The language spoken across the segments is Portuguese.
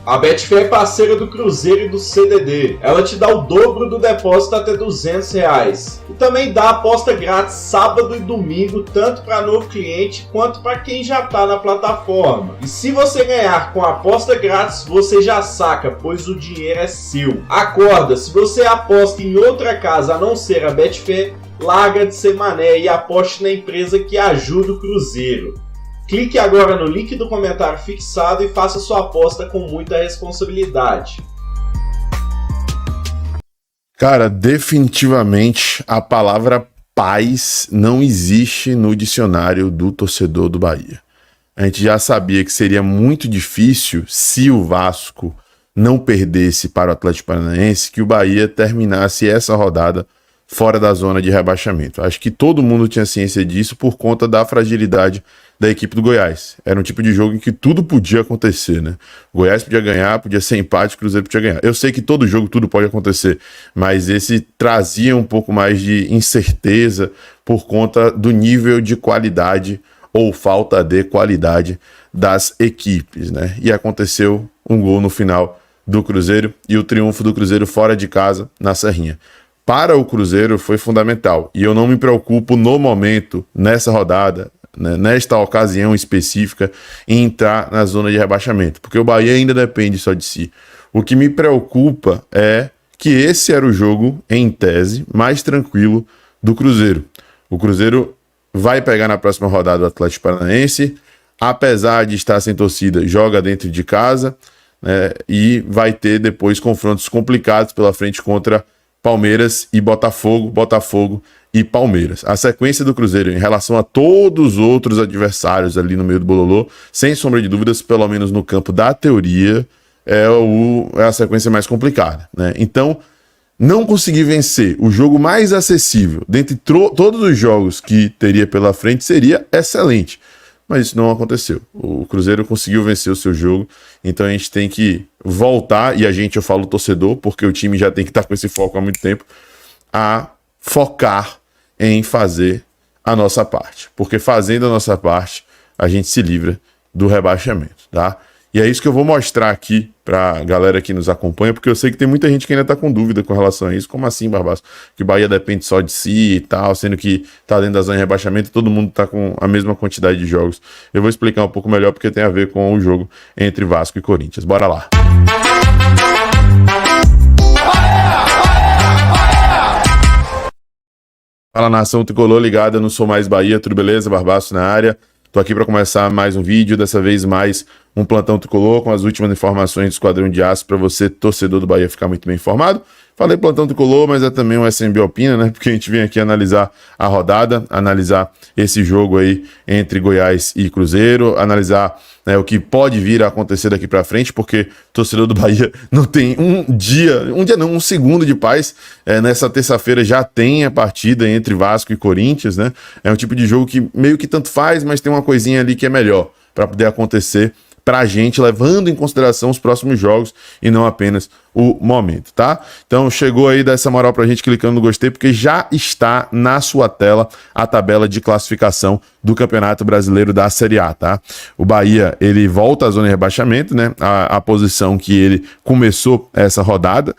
A Betfair é parceira do Cruzeiro e do CDD. Ela te dá o dobro do depósito até R$200. E também dá aposta grátis sábado e domingo, tanto para novo cliente quanto para quem já está na plataforma. E se você ganhar com a aposta grátis, você já saca, pois o dinheiro é seu. Acorda, se você aposta em outra casa a não ser a Betfair, larga de ser mané e aposte na empresa que ajuda o Cruzeiro. Clique agora no link do comentário fixado e faça sua aposta com muita responsabilidade. Cara, definitivamente a palavra paz não existe no dicionário do torcedor do Bahia. A gente já sabia que seria muito difícil, se o Vasco não perdesse para o Atlético Paranaense, que o Bahia terminasse essa rodada fora da zona de rebaixamento. Acho que todo mundo tinha ciência disso por conta da fragilidade da equipe do Goiás. Era um tipo de jogo em que tudo podia acontecer, né? O Goiás podia ganhar, podia ser empate, o Cruzeiro podia ganhar. Eu sei que todo jogo tudo pode acontecer, mas esse trazia um pouco mais de incerteza por conta do nível de qualidade ou falta de qualidade das equipes, né? E aconteceu um gol no final do Cruzeiro e o triunfo do Cruzeiro fora de casa na Serrinha. Para o Cruzeiro foi fundamental, e eu não me preocupo no momento, nessa rodada, né, nesta ocasião específica, em entrar na zona de rebaixamento, porque o Bahia ainda depende só de si. O que me preocupa é que esse era o jogo, em tese, mais tranquilo do Cruzeiro. O Cruzeiro vai pegar na próxima rodada o Atlético Paranaense, apesar de estar sem torcida, joga dentro de casa, né, e vai ter depois confrontos complicados pela frente contra Palmeiras e Botafogo, Botafogo e Palmeiras. A sequência do Cruzeiro em relação a todos os outros adversários ali no meio do bololô, sem sombra de dúvidas, pelo menos no campo da teoria, é a sequência mais complicada, né? Então, não conseguir vencer o jogo mais acessível dentre todos os jogos que teria pela frente seria excelente. Mas isso não aconteceu. O Cruzeiro conseguiu vencer o seu jogo, então a gente tem que voltar, e eu falo torcedor, porque o time já tem que estar com esse foco há muito tempo, a focar em fazer a nossa parte. Porque fazendo a nossa parte, a gente se livra do rebaixamento, tá? E é isso que eu vou mostrar aqui pra galera que nos acompanha, porque eu sei que tem muita gente que ainda tá com dúvida com relação a isso. Como assim, Barbaço? Que o Bahia depende só de si e tal, sendo que tá dentro da zona de rebaixamento, todo mundo tá com a mesma quantidade de jogos. Eu vou explicar um pouco melhor, porque tem a ver com o jogo entre Vasco e Corinthians. Bora lá! Fala, nação tricolor ligada no Sou Mais Bahia, tudo beleza? Barbaço na área. Tô aqui para começar mais um vídeo, dessa vez mais um plantão tricolor com as últimas informações do Esquadrão de Aço para você, torcedor do Bahia, ficar muito bem informado. Falei plantão tricolor, mas é também um SMB Opina, né? Porque a gente vem aqui analisar a rodada, analisar esse jogo aí entre Goiás e Cruzeiro, analisar, né, o que pode vir a acontecer daqui para frente, porque o torcedor do Bahia não tem um segundo de paz. Nessa terça-feira já tem a partida entre Vasco e Corinthians, né? É um tipo de jogo que meio que tanto faz, mas tem uma coisinha ali que é melhor para poder acontecer pra gente, levando em consideração os próximos jogos e não apenas o momento, tá? Então chegou aí, dá essa moral pra gente clicando no gostei, porque já está na sua tela a tabela de classificação do Campeonato Brasileiro da Série A, tá? O Bahia, ele volta à zona de rebaixamento, né? A posição que ele começou essa rodada,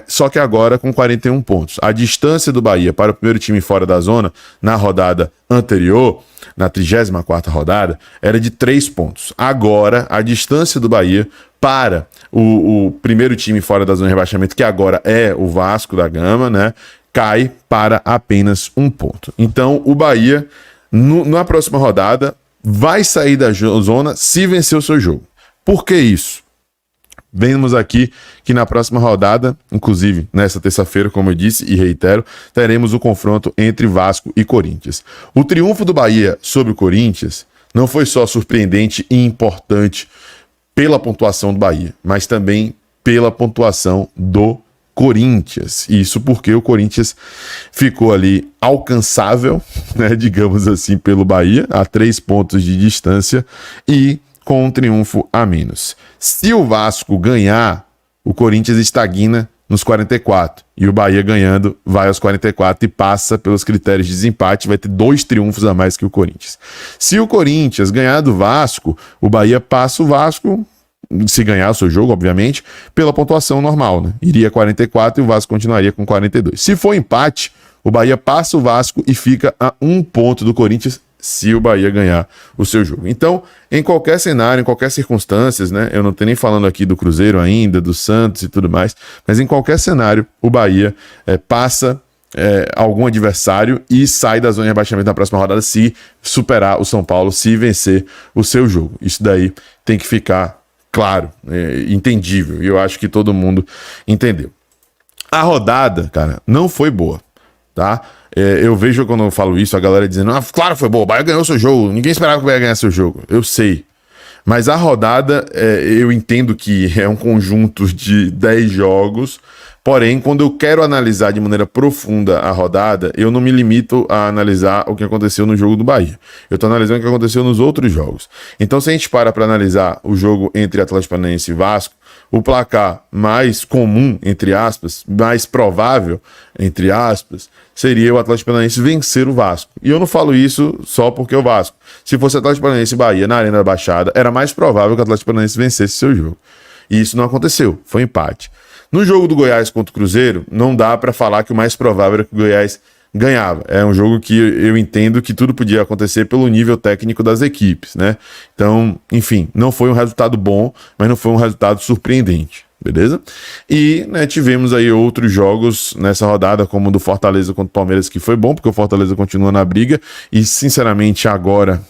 só que agora com 41 pontos. A distância do Bahia para o primeiro time fora da zona, na rodada anterior, na 34ª rodada, era de 3 pontos. Agora, a distância do Bahia para o primeiro time fora da zona de rebaixamento, que agora é o Vasco da Gama, né, cai para apenas 1 ponto. Então, o Bahia, na próxima rodada, vai sair da zona se vencer o seu jogo. Por que isso? Vemos aqui que na próxima rodada, inclusive nessa terça-feira, como eu disse e reitero, teremos o confronto entre Vasco e Corinthians. O triunfo do Bahia sobre o Corinthians não foi só surpreendente e importante pela pontuação do Bahia, mas também pela pontuação do Corinthians. Isso porque o Corinthians ficou ali alcançável, né, digamos assim, pelo Bahia, a 3 pontos de distância e com um triunfo a menos. Se o Vasco ganhar, o Corinthians estagna nos 44. E o Bahia ganhando vai aos 44 e passa pelos critérios de desempate, vai ter 2 triunfos a mais que o Corinthians. Se o Corinthians ganhar do Vasco, o Bahia passa o Vasco se ganhar o seu jogo, obviamente, pela pontuação normal, né? Iria 44 e o Vasco continuaria com 42. Se for empate, o Bahia passa o Vasco e fica a 1 ponto do Corinthians se o Bahia ganhar o seu jogo. Então, em qualquer cenário, em qualquer circunstâncias, né? Eu não estou nem falando aqui do Cruzeiro ainda, do Santos e tudo mais, mas em qualquer cenário, o Bahia passa algum adversário e sai da zona de rebaixamento na próxima rodada se superar o São Paulo, se vencer o seu jogo. Isso daí tem que ficar claro, entendível, e eu acho que todo mundo entendeu. A rodada, cara, não foi boa, tá? Eu vejo quando eu falo isso, a galera dizendo, claro foi boa, o Bahia ganhou seu jogo, ninguém esperava que o Bahia ganhasse seu jogo. Eu sei. Mas a rodada, eu entendo que é um conjunto de 10 jogos, porém, quando eu quero analisar de maneira profunda a rodada, eu não me limito a analisar o que aconteceu no jogo do Bahia. Eu estou analisando o que aconteceu nos outros jogos. Então, se a gente para analisar o jogo entre Atlético Paranaense e Vasco, o placar mais comum, entre aspas, mais provável, entre aspas, seria o Atlético Paranaense vencer o Vasco. E eu não falo isso só porque é o Vasco. Se fosse Atlético Paranaense e Bahia na Arena da Baixada, era mais provável que o Atlético Paranaense vencesse seu jogo. E isso não aconteceu, foi empate. No jogo do Goiás contra o Cruzeiro, não dá para falar que o mais provável era que o Goiás ganhava. É um jogo que eu entendo que tudo podia acontecer pelo nível técnico das equipes, né? Então, enfim, não foi um resultado bom, mas não foi um resultado surpreendente, beleza? E tivemos aí outros jogos nessa rodada, como o do Fortaleza contra o Palmeiras, que foi bom, porque o Fortaleza continua na briga, e sinceramente agora,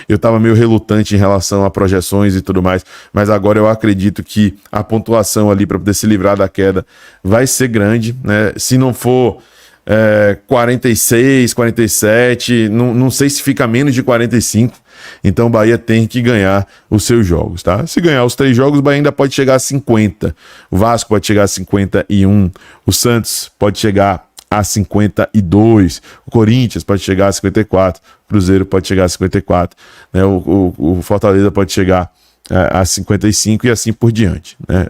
eu tava meio relutante em relação a projeções e tudo mais, mas agora eu acredito que a pontuação ali para poder se livrar da queda vai ser grande, né? Se não for 46, 47, não sei se fica menos de 45, então o Bahia tem que ganhar os seus jogos, tá? Se ganhar os 3 jogos, o Bahia ainda pode chegar a 50, o Vasco pode chegar a 51, o Santos pode chegar a 52, o Corinthians pode chegar a 54, o Cruzeiro pode chegar a 54, né? O Fortaleza pode chegar a 55 e assim por diante, né?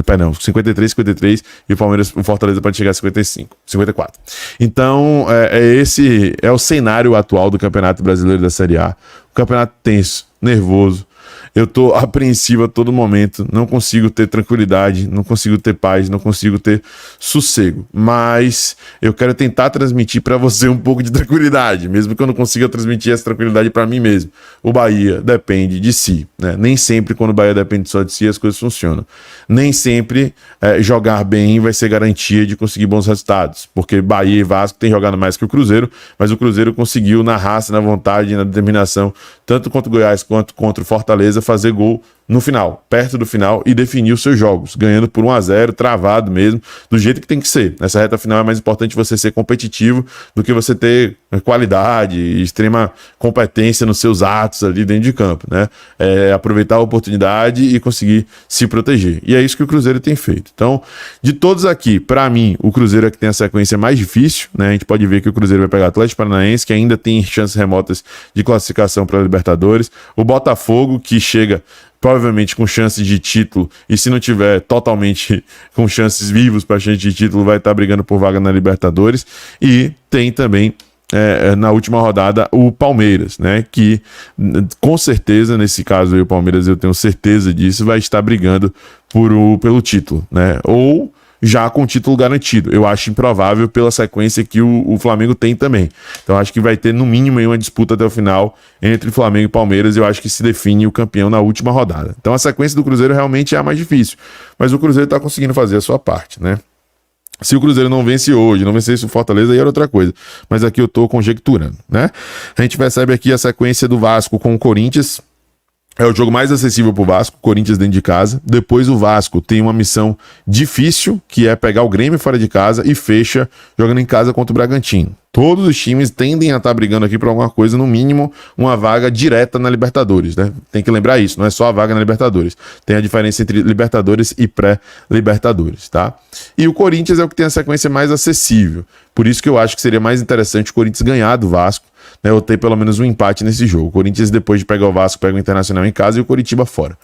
Perdão, 53, 53 e o Fortaleza pode chegar a 55, 54. Então, esse é o cenário atual do Campeonato Brasileiro da Série A. O campeonato tenso, nervoso. Eu tô apreensivo a todo momento, não consigo ter tranquilidade, não consigo ter paz, não consigo ter sossego, mas eu quero tentar transmitir para você um pouco de tranquilidade, mesmo que eu não consiga transmitir essa tranquilidade para mim mesmo. O Bahia depende de si, né? Nem sempre quando o Bahia depende só de si as coisas funcionam. Nem sempre jogar bem vai ser garantia de conseguir bons resultados, porque Bahia e Vasco têm jogado mais que o Cruzeiro, mas o Cruzeiro conseguiu na raça, na vontade, na determinação, tanto contra o Goiás quanto contra o Fortaleza, fazer gol no final, perto do final, e definir os seus jogos, ganhando por 1-0, travado mesmo, do jeito que tem que ser. Nessa reta final é mais importante você ser competitivo do que você ter qualidade, extrema competência nos seus atos ali dentro de campo, né? Aproveitar a oportunidade e conseguir se proteger. E é isso que o Cruzeiro tem feito. Então, de todos aqui, para mim, o Cruzeiro é que tem a sequência mais difícil, né? A gente pode ver que o Cruzeiro vai pegar o Atlético Paranaense, que ainda tem chances remotas de classificação para a Libertadores, o Botafogo, que chega provavelmente com chances de título, e se não tiver totalmente com chances vivas para chance de título, vai estar brigando por vaga na Libertadores. E tem também na última rodada o Palmeiras, né, que com certeza, nesse caso aí, o Palmeiras, eu tenho certeza disso, vai estar brigando pelo título, né, ou já com o título garantido. Eu acho improvável pela sequência que o Flamengo tem também. Então acho que vai ter no mínimo uma disputa até o final entre Flamengo e Palmeiras, e eu acho que se define o campeão na última rodada. Então a sequência do Cruzeiro realmente é a mais difícil, mas o Cruzeiro está conseguindo fazer a sua parte, né? Se o Cruzeiro não vence hoje, não vencesse o Fortaleza, aí era outra coisa. Mas aqui eu tô conjecturando, né? A gente percebe aqui a sequência do Vasco com o Corinthians. É o jogo mais acessível pro Vasco, Corinthians dentro de casa. Depois o Vasco tem uma missão difícil, que é pegar o Grêmio fora de casa, e fecha jogando em casa contra o Bragantino. Todos os times tendem a estar brigando aqui por alguma coisa, no mínimo uma vaga direta na Libertadores, né? Tem que lembrar isso, não é só a vaga na Libertadores. Tem a diferença entre Libertadores e pré-Libertadores, tá? E o Corinthians é o que tem a sequência mais acessível. Por isso que eu acho que seria mais interessante o Corinthians ganhar do Vasco, né? Ou ter pelo menos um empate nesse jogo. O Corinthians, depois de pegar o Vasco, pega o Internacional em casa e o Coritiba fora.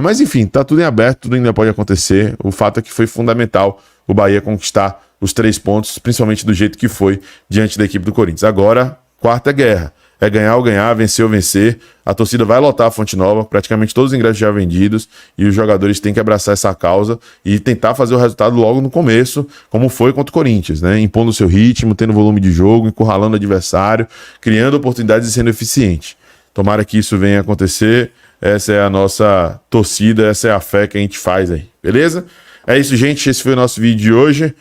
Mas enfim, tá tudo em aberto, tudo ainda pode acontecer. O fato é que foi fundamental o Bahia conquistar os 3 pontos, principalmente do jeito que foi diante da equipe do Corinthians. Agora, quarta guerra. É ganhar ou ganhar, vencer ou vencer. A torcida vai lotar a Fonte Nova, praticamente todos os ingressos já vendidos, e os jogadores têm que abraçar essa causa e tentar fazer o resultado logo no começo, como foi contra o Corinthians, né? Impondo o seu ritmo, tendo volume de jogo, encurralando o adversário, criando oportunidades e sendo eficiente. Tomara que isso venha acontecer. Essa é a nossa torcida, essa é a fé que a gente faz aí, beleza? É isso, gente. Esse foi o nosso vídeo de hoje.